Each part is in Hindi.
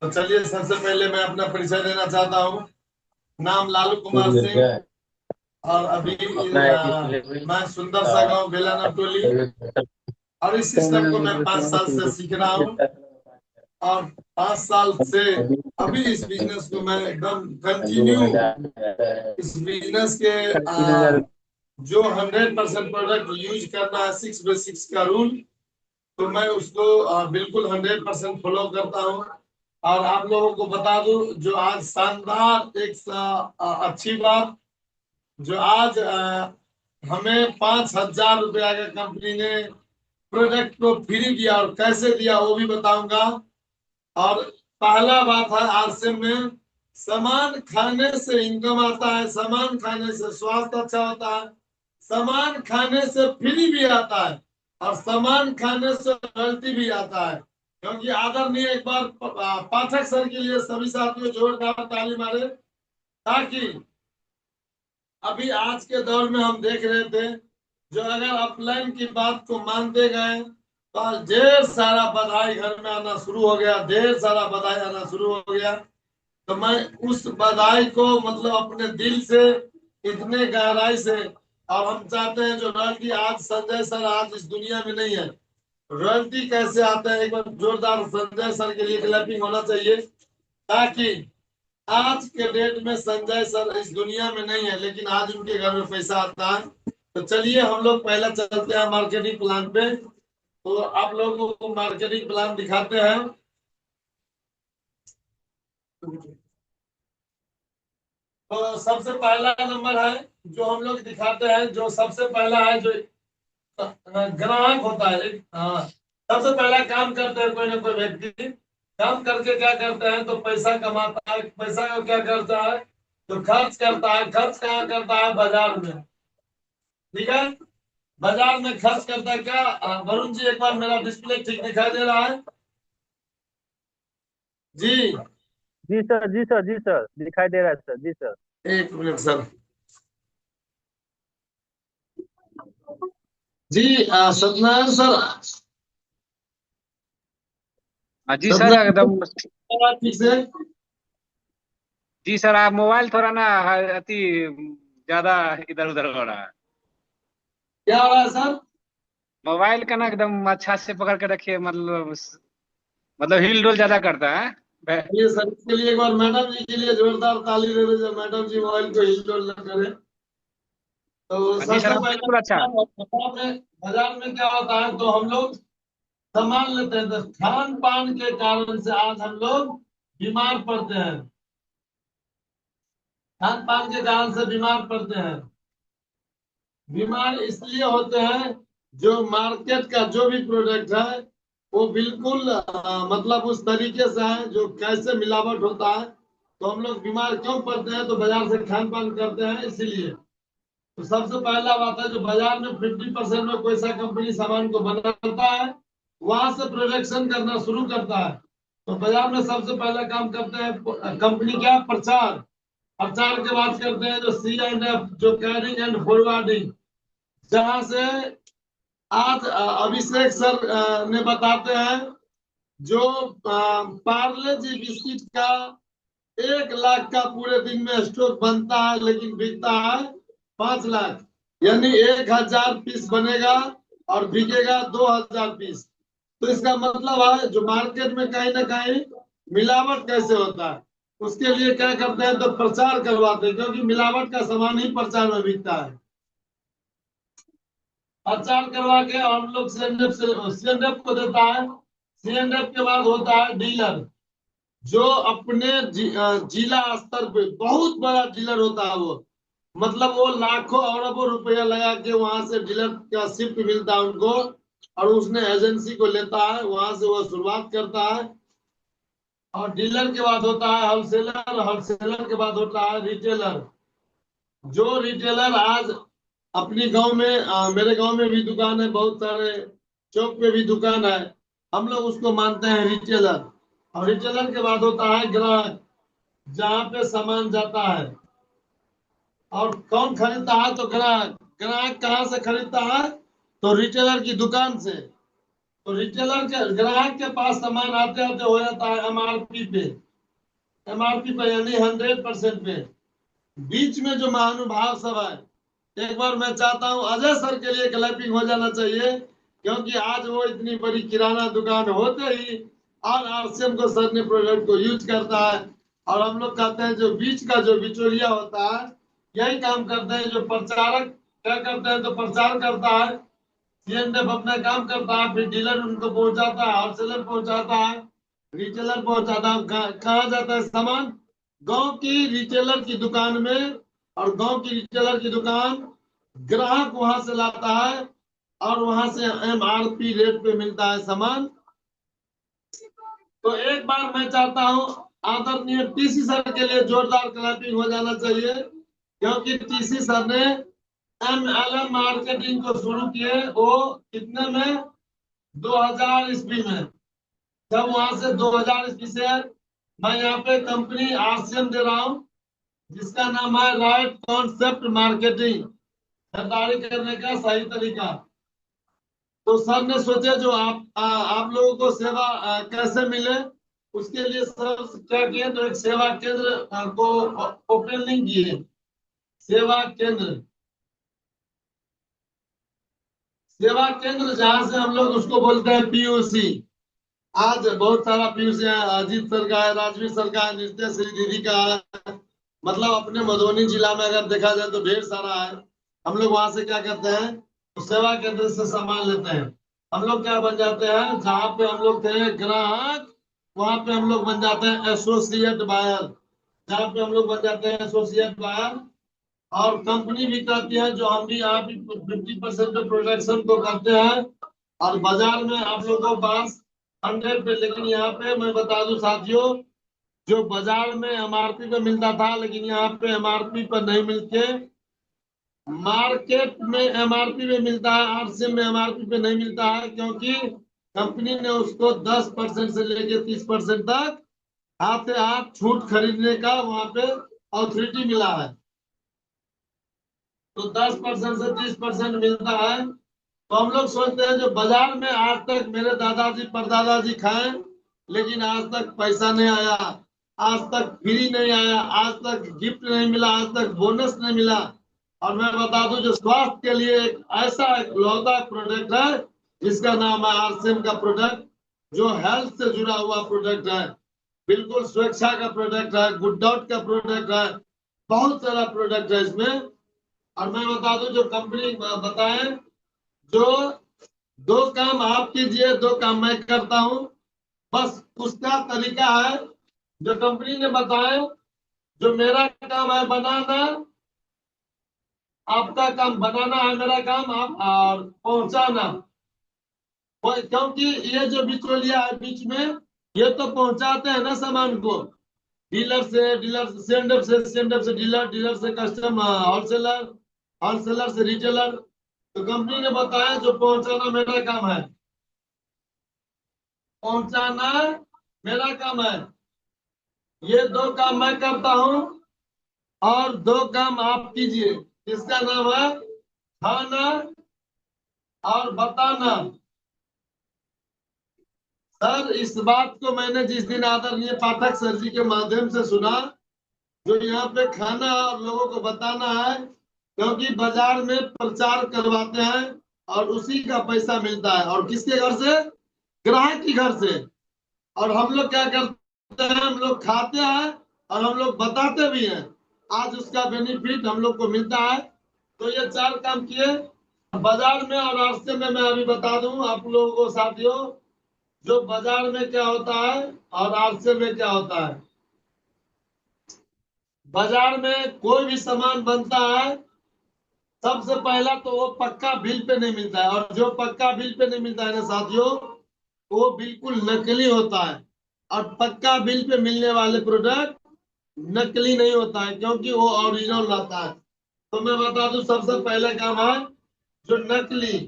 तो चलिए, सबसे पहले मैं अपना परिचय देना चाहता हूँ। नाम लालू कुमार सिंह। और अभी मैं सुंदर सा गांव बेलाना टोली, और इस सिस्टम को मैं 5 साल से सीख रहा हूँ। और 5 साल से अभी इस बिजनेस को मैं एकदम कंटिन्यू, इस बिजनेस के जो 100% प्रोडक्ट यूज करना है, 6/6 का रूल, तो मैं उसको बिल्कुल 100% फॉलो करता हूँ। और आप लोगों को बता दूं, जो आज शानदार एक अच्छी बात, जो आज हमें 5,000 रुपया का कंपनी ने प्रोडक्ट को फ्री दिया, और कैसे दिया वो भी बताऊंगा। और पहला बात है, आरसे में सामान खाने से इनकम आता है, सामान खाने से स्वास्थ्य अच्छा होता है, सामान खाने से फ्री भी आता है, और सामान खाने से रॉयल्टी भी आता है। क्योंकि आदरणीय, एक बार पाठक सर के लिए सभी साथियों जोरदार ताली मारे, ताकि अभी आज के दौर में हम देख रहे थे, जो अगर अपलाइन की बात को मानते गए तो आज ढेर सारा बधाई घर में आना शुरू हो गया, ढेर सारा बधाई आना शुरू हो गया। तो मैं उस बधाई को मतलब अपने दिल से, इतने गहराई से, और हम चाहते हैं जो रॉयल्टी आज संजय सर आज इस दुनिया में नहीं है, रॉयल्टी कैसे आता है, एक बार जोरदार संजय सर के लिए क्लैपिंग होना चाहिए। ताकि आज के डेट में संजय सर इस दुनिया में नहीं है, लेकिन आज उनके घर में पैसा आता है। तो चलिए हम लोग पहले चलते हैं मार्केटिंग प्लान पे। तो आप लोगों को मार्केटिंग प्लान दिखाते हैं। तो सबसे पहला नंबर है जो हम लोग दिखाते हैं, जो सबसे पहला है, जो ग्राहक होता है। सबसे पहला काम करते हैं कोई ना कोई व्यक्ति, काम करके क्या करते हैं, तो पैसा कमाता है, पैसा को क्या करता है, तो खर्च करता है। खर्च कहाँ करता है? बाजार में। ठीक है, बाजार में खर्च करता है क्या? वरुण जी, एक बार मेरा डिस्प्ले ठीक दिखाई दे रहा है? जी। जी सर, जी सर, जी सर, दिखाई दे रहा है सर, जी सर। एक मिनट सर। जी, सत्यनारायण सर। हाँ जी सर, सत्यनारायण एकदम। सर, ठीक से। जी सर, आप मोबाइल थोड़ा ना अति ज्यादा इधर उधर हो रहा है। क्या हो रहा है सर? मोबाइल का ना एकदम अच्छा से पकड़ के रखिए, मतलब हिल डुल ज्यादा करता है। चलिए सर, इसके लिए एक बार मैडम जी के लिए जोरदार ताली दे दीजिए। मैडम जी मोबाइल को हिल डुल न करें। तो हाँ जी सर, सबसे अब पहले बिल्कुल अच्छा। बाजार में क्या होता है, तो हम लोग सामान लेते हैं, तो खान पान के कारण से आज हम लोग बीमार पड़ते हैं। खान पान के कारण से बीमार पड़ते हैं। बीमार इसलिए होते हैं, जो मार्केट का जो भी प्रोडक्ट है, वो बिल्कुल मतलब उस तरीके से है जो कैसे मिलावट होता है। तो हम लोग बीमार क्यों पड़ते हैं, तो बाजार से खान पान करते हैं इसीलिए। तो सबसे पहला बात है, जो बाजार में 50% में कोई सा कंपनी सामान को बनाता है, वहां से प्रोडक्शन करना शुरू करता है। तो बाजार में सबसे पहला काम करते हैं कंपनी क्या? प्रचार। प्रचार के बाद करते हैं जो C&F, जो कैरिंग एंड फॉरवर्डिंग, जहां से आज अभिषेक सर ने बताते हैं, जो पार्ले जी बिस्किट का 1 लाख का पूरे दिन में स्टॉक बनता है, लेकिन बिकता है 5 लाख। यानी 1,000 पीस बनेगा और बिकेगा 2,000 पीस। तो इसका मतलब है, जो मार्केट में कहीं ना कहीं मिलावट कैसे होता है, उसके लिए क्या करते हैं, तो प्रचार करवाते हैं, क्योंकि मिलावट का सामान ही प्रचार में बिकता है। प्रचार करवा के हम लोग सीएनएफ को देता है। सीएनएफ के बाद होता है डीलर, जो अपने जिला स्तर पे बहुत बड़ा डीलर होता है वो। मतलब वो लाखों अरबों रुपया लगा के वहां से डीलर का शिफ्ट मिलता है उनको, और उसने एजेंसी को लेता है, वहां से वो शुरुआत करता है। और डीलर के बाद होता है होलसेलर, होलसेलर के बाद होता है रिटेलर। जो रिटेलर आज अपनी गांव में, मेरे गांव में भी दुकान है, बहुत सारे चौक पे भी दुकान है, हम लोग उसको मानते हैं रिटेलर। और रिटेलर के बाद होता है ग्राहक, जहाँ पे सामान जाता है। और कौन खरीदता है, तो ग्राहक। ग्राहक कहाँ से खरीदता है, तो रिटेलर की दुकान से। तो रिटेलर के ग्राहक के पास सामान आते आते हो जाता है एमआरपी पे, यानी 100% पे। बीच में जो महानुभाव सब है, एक बार मैं चाहता हूं अजय सर के लिए क्लैपिंग हो जाना चाहिए, क्योंकि आज वो इतनी बड़ी किराना दुकान होते ही और आरसीएम को सर ने प्रोडक्ट को यूज करता है। और हम लोग कहते हैं जो बीच का जो बिचौलिया होता है यही काम करते हैं। जो प्रचारक क्या करते हैं, तो प्रचार करता है, सीएनएफ अपना काम करता है, फिर डीलर उनको पहुंचाता है, होलसेलर पहुंचाता है, रिटेलर पहुंचाता है। कहाँ जाता है सामान? गांव की रिटेलर की दुकान में, और गांव की रिटेलर की दुकान ग्राहक वहां से लाता है और वहां से एमआरपी रेट पे मिलता है सामान। तो एक बार मैं चाहता हूं आदरणीय टीसी सर के लिए जोरदार क्लैपिंग हो जाना चाहिए, क्योंकि टीसी सर ने एमएलएम मार्केटिंग को शुरू किए वो कितने में, 2000 ईस्वी में। जब वहां से 2000 ईस्वी से मैं यहाँ पे कंपनी आरसीएम दे रहा हूँ, जिसका नाम है राइट कॉन्सेप्ट मार्केटिंग, खरीदारी करने का सही तरीका। तो सर ने सोचे जो आप लोगों को सेवा कैसे मिले, उसके लिए सर क्या किए, तो एक सेवा केंद्र को ओपनिंग किए। सेवा केंद्र जहां से हम लोग उसको बोलते हैं पीयूसी। आज बहुत सारा पीयूसी है, अजीत सर का है, राजवीर सर का है, नित्य श्री दीदी का है। मतलब अपने मधुबनी जिला में अगर देखा जाए तो ढेर सारा है। हम लोग वहां से क्या करते हैं, तो सेवा केंद्र से सामान लेते हैं। हम लोग क्या बन जाते हैं, जहाँ पे हम लोग थे ग्राहक, वहां पे हम लोग बन जाते हैं एसोसिएट बायर। जहाँ पे हम लोग बन जाते हैं एसोसिएट बायर, और कंपनी भी कहती है जो हम भी यहाँ भी 50% प्रोडक्शन को करते हैं, और बाजार में आप लोगों के पास 100 पे। लेकिन यहाँ पे मैं बता दूं साथियों, जो बाजार में एमआरपी पे मिलता था, लेकिन यहाँ पे एमआरपी पर नहीं मिलके मार्केट में एमआरपी पे मिलता है, आरसीएम में एमआरपी पे नहीं मिलता है, क्योंकि कंपनी ने उसको 10% से लेके 30% तक हाथ से हाथ छूट खरीदने का वहां पे अथॉरिटी मिला है। तो 10% से 30% मिलता है। तो हम लोग सोचते हैं जो बाजार में आज तक मेरे दादाजी परदादाजी खाए, लेकिन आज तक पैसा नहीं आया, आज तक फ्री नहीं आया, आज तक गिफ्ट नहीं मिला, आज तक बोनस नहीं मिला। और मैं बता दूं जो स्वास्थ्य के लिए एक ऐसा इकलौता प्रोडक्ट है जिसका नाम है आरसीएम का प्रोडक्ट, जो हेल्थ से जुड़ा हुआ प्रोडक्ट है, बिल्कुल स्वेच्छा का प्रोडक्ट है, गुड डॉट का प्रोडक्ट है, बहुत सारा प्रोडक्ट है इसमें। और मैं बता दूं जो कंपनी बताए, जो 2 काम आप कीजिए 2 काम मैं करता हूं, बस उसका तरीका है जो कंपनी ने बताया। जो मेरा काम है बनाना, आपका काम बनाना है, मेरा काम आप और पहुंचाना। क्योंकि ये जो बिचौलिया है बीच में, ये तो पहुंचाते हैं ना सामान को, डीलर से डीलर, डीलर से कस्टमर, होलसेलर, होलसेलर से रिटेलर। तो कंपनी ने बताया जो पहुंचाना मेरा काम है, पहुंचाना मेरा काम है। ये 2 काम मैं करता हूं और 2 काम आप कीजिए। इसका नाम है खाना और बताना। सर इस बात को मैंने जिस दिन आदरणीय पाठक सर जी के माध्यम से सुना, जो यहाँ पे खाना और लोगों को बताना है, क्योंकि बाजार में प्रचार करवाते हैं और उसी का पैसा मिलता है, और किसके घर से? ग्राहक के घर से। और हम लोग क्या करते हैं, हम लोग खाते हैं और हम लोग बताते भी हैं, आज उसका बेनिफिट हम लोग को मिलता है। तो ये 4 काम किए बाजार में। और रास्ते में मैं अभी बता दूं आप लोगों को साथियों, जो बाजार में क्या होता है और रास्ते में क्या होता है। बाजार में कोई भी सामान बनता है, सबसे पहला तो वो पक्का बिल पे नहीं मिलता है, और जो पक्का बिल पे नहीं मिलता है ना साथियों, वो बिल्कुल नकली होता है। और पक्का बिल पे मिलने वाले प्रोडक्ट नकली नहीं होता है, क्योंकि वो ओरिजिनल रहता है। तो मैं बता दूं सबसे पहले काम है जो नकली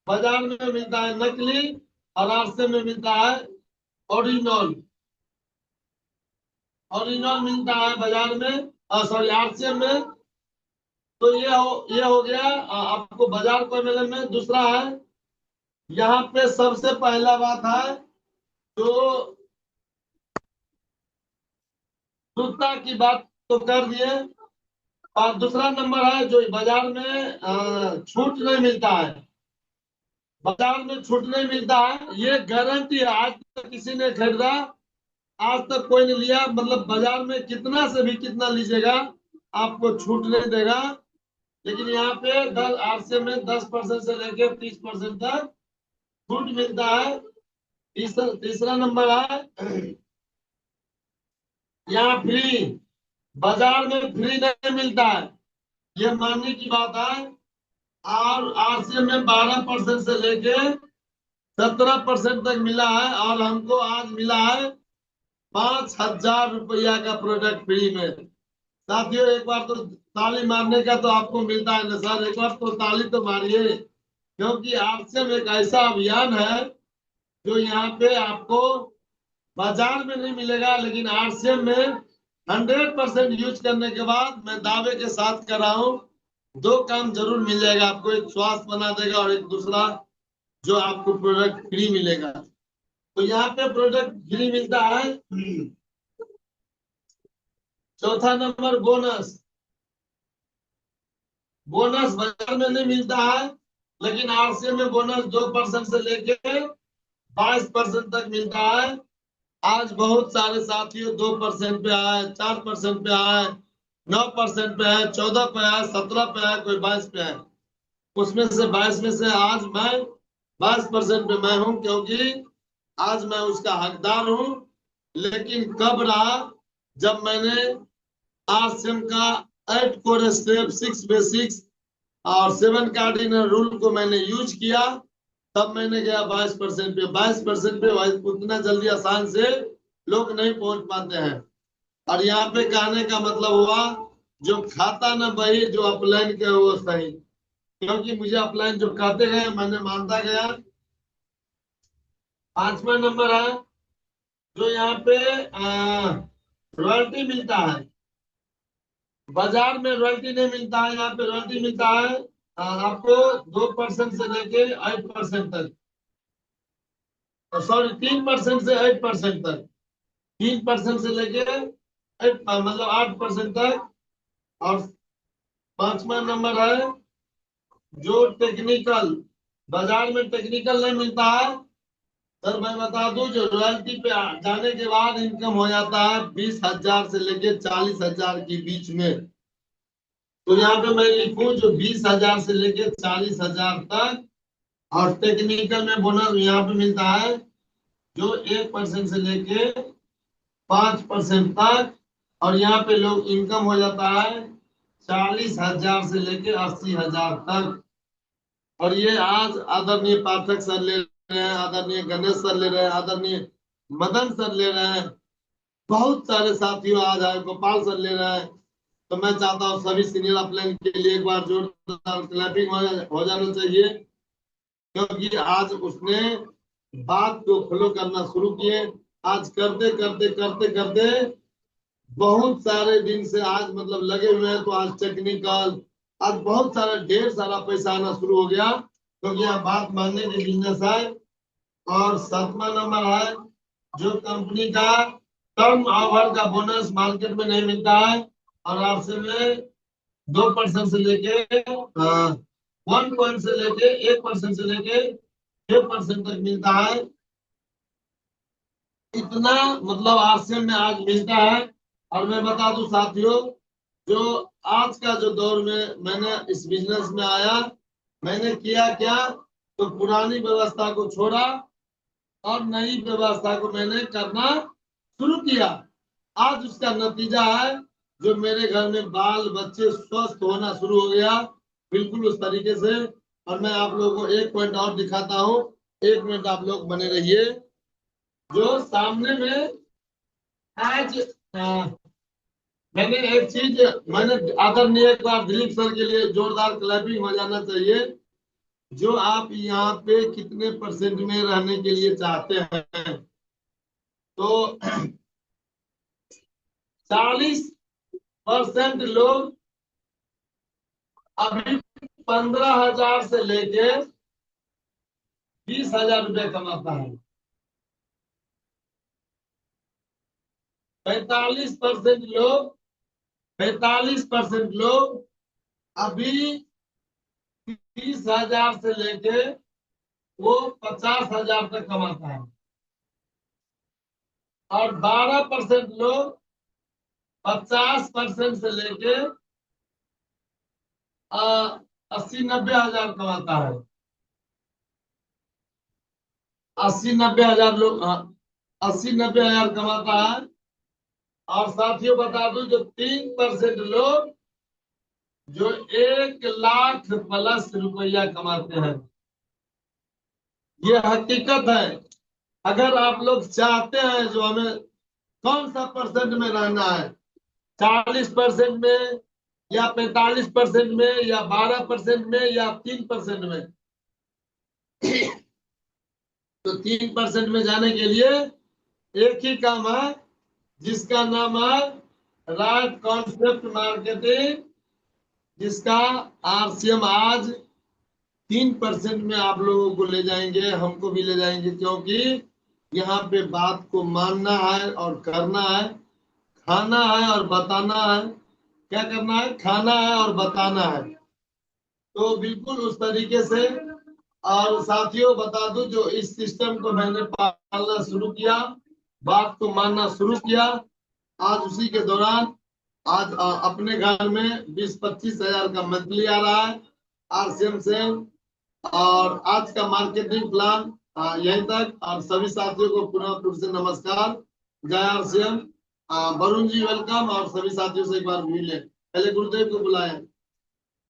बाजार में मिलता है, नकली, और आरसे में मिलता है ओरिजिनल। ओरिजिनल मिलता है बाजार में, सॉरी आरसे में। तो ये हो गया आपको बाजार को मिलने में। दूसरा है यहाँ पे सबसे पहला बात है जो शुद्धता की बात तो कर दिए, और दूसरा नंबर है जो बाजार में छूट नहीं मिलता है। बाजार में छूट नहीं मिलता है, ये गारंटी है। आज तक किसी ने खरीदा, आज तक कोई नहीं लिया, मतलब बाजार में कितना से भी कितना लीजिएगा आपको छूट नहीं देगा। लेकिन यहाँ पे आरसीएम में 10% से लेकर 30% तक छूट मिलता है। तीसरा नंबर है यहाँ फ्री, बाजार में फ्री नहीं मिलता है, ये मानने की बात है। और आरसीएम में 12% से लेके 17% तक मिला है, और हमको आज मिला है 5,000 रुपया का प्रोडक्ट फ्री में। साथियों एक बार तो ताली मारने का तो आपको मिलता है ना सर, एक बार तो ताली तो मारिए, क्योंकि आरसीएम एक ऐसा अभियान है जो यहाँ पे आपको बाजार में नहीं मिलेगा, लेकिन आरसीएम में 100% यूज करने के बाद मैं दावे के साथ कर रहा हूँ, दो काम जरूर मिल जाएगा आपको, एक स्वास्थ्य बना देगा और एक दूसरा जो आपको प्रोडक्ट फ्री मिलेगा। तो यहाँ पे प्रोडक्ट फ्री मिलता है। चौथा नंबर बोनस। बोनस बाजार में नहीं मिलता है, लेकिन आरसीएम में बोनस 2% से लेके 22% तक मिलता है। आज बहुत सारे साथियों 2% पे आए, 4% पे आए, 9% पे आए, 14 पे आए, 17 पे आए, कोई 22 पे आए। उसमें से 22 में से आज मैं 22% पे मैं हूं, क्योंकि आज मैं उसका हकदार हूं। लेकिन कब रहा, जब मैंने आरसीएम का 8 कोर स्टेप 6 बेसिक्स और 7 कार्डिनल रूल को मैंने यूज किया, तब मैंने गया 22% पे। 22% पे उतना जल्दी आसान से लोग नहीं पहुंच पाते हैं। और यहाँ पे कहने का मतलब हुआ, जो खाता ना वही जो अपलाइन के वो सही, क्योंकि मुझे अपलाइन जो कहते गए मैंने मानता गया। पांचवा नंबर है जो यहाँ पे रॉयल्टी मिलता है। बाजार में रॉयल्टी नहीं मिलता है, यहाँ पे रॉयल्टी मिलता है आपको 2% से लेके 8% तक, सॉरी 3% से 8% तक, 3% से लेके मतलब 8% तक। और पांचवा नंबर है जो टेक्निकल, बाजार में टेक्निकल नहीं मिलता है। सर मैं बता दूं, जो रॉयल्टी पे जाने के बाद इनकम हो जाता है 20,000 से लेके 40,000 के बीच में। तो यहाँ पे मैं लिखूं जो 20,000 से लेके 40,000 तक। और टेक्निकल में बोनस यहाँ पे मिलता है जो 1% से लेके 5% तक। और यहाँ पे लोग इनकम हो जाता है 40,000 से लेके 80,000 तक। और ये आज आदरणीय पाठक सर ले रहे हैं, आदरणीय गणेश सर ले रहे हैं, आदरणीय मदन सर ले रहे हैं, बहुत सारे साथियों आज आए, गोपाल सर ले रहे हैं। तो मैं चाहता हूँ सभी सीनियर अपलाइन के लिए एक बार जोरदार क्लैपिंग हो जाना चाहिए, क्योंकि आज उसने बात को फॉलो करना शुरू किए। आज करते करते करते करते बहुत सारे दिन से आज मतलब लगे हुए हैं, तो आज टेक्निकल, आज बहुत सारा ढेर सारा पैसा आना शुरू हो गया, क्योंकि यहाँ बात मानने की बिजनेस है। और सातवां नंबर है जो कंपनी का टर्न ओवर का बोनस मार्केट में नहीं मिलता है, और आपसे में 2% से लेके 1 पॉइंट से लेके 1% से लेके 6% तक मिलता है। इतना मतलब आरसीएम में आज मिलता है। और मैं बता दूं साथियों, जो आज का जो दौर में मैंने इस बिजनेस में आया, मैंने किया क्या, तो पुरानी व्यवस्था को छोड़ा और नई व्यवस्था को मैंने करना शुरू किया। आज उसका नतीजा है जो मेरे घर में बाल बच्चे स्वस्थ होना शुरू हो गया, बिल्कुल उस तरीके से। और मैं आप लोगों को एक पॉइंट और दिखाता हूँ, 1 मिनट आप लोग बने रहिए। जो सामने में आज मैंने एक चीज, मैंने आदरणीय एक बार दिलीप सर के लिए जोरदार क्लैपिंग हो जाना चाहिए। जो आप यहाँ पे कितने परसेंट में रहने के लिए चाहते हैं, तो 40% लोग अभी 15,000 से लेके 20,000 रुपये कमाता है। 45% लोग अभी 30,000 से लेके वो 50,000 तक कमाता है, और 12% लोग 50% से लेके 80-90 हजार कमाता है। 80-90 हजार लोग 80-90 हजार कमाता है। और साथियों बता दूं, जो 3% लोग जो 1 लाख प्लस रुपया कमाते हैं, ये हकीकत है। अगर आप लोग चाहते हैं जो हमें कौन सा परसेंट में रहना है, 40% में या 45% में या 12% में या 3% में, तो 3% में जाने के लिए एक ही काम है, जिसका नाम है राइट कॉन्सेप्ट मार्केटिंग, जिसका आरसीएम आज 3% में आप लोगों को ले जाएंगे, हमको भी ले जाएंगे, क्योंकि यहाँ पे बात को मानना है और करना है, खाना है और बताना है। क्या करना है? खाना है और बताना है। तो बिल्कुल उस तरीके से। और साथियों बता दूं, जो इस सिस्टम को मैंने पालना शुरू किया, बात को मानना शुरू किया, आज उसी के दौरान आज अपने घर में 20-25 हजार का मंथली आ रहा है आरसीएम से। और आज का मार्केटिंग प्लान यहीं तक। और सभी साथियों को पुनः फिर से नमस्कार, जय आरसीएम। वरुण जी वेलकम, और सभी साथियों से एक बार मिले। पहले गुरुदेव को बुलाएं।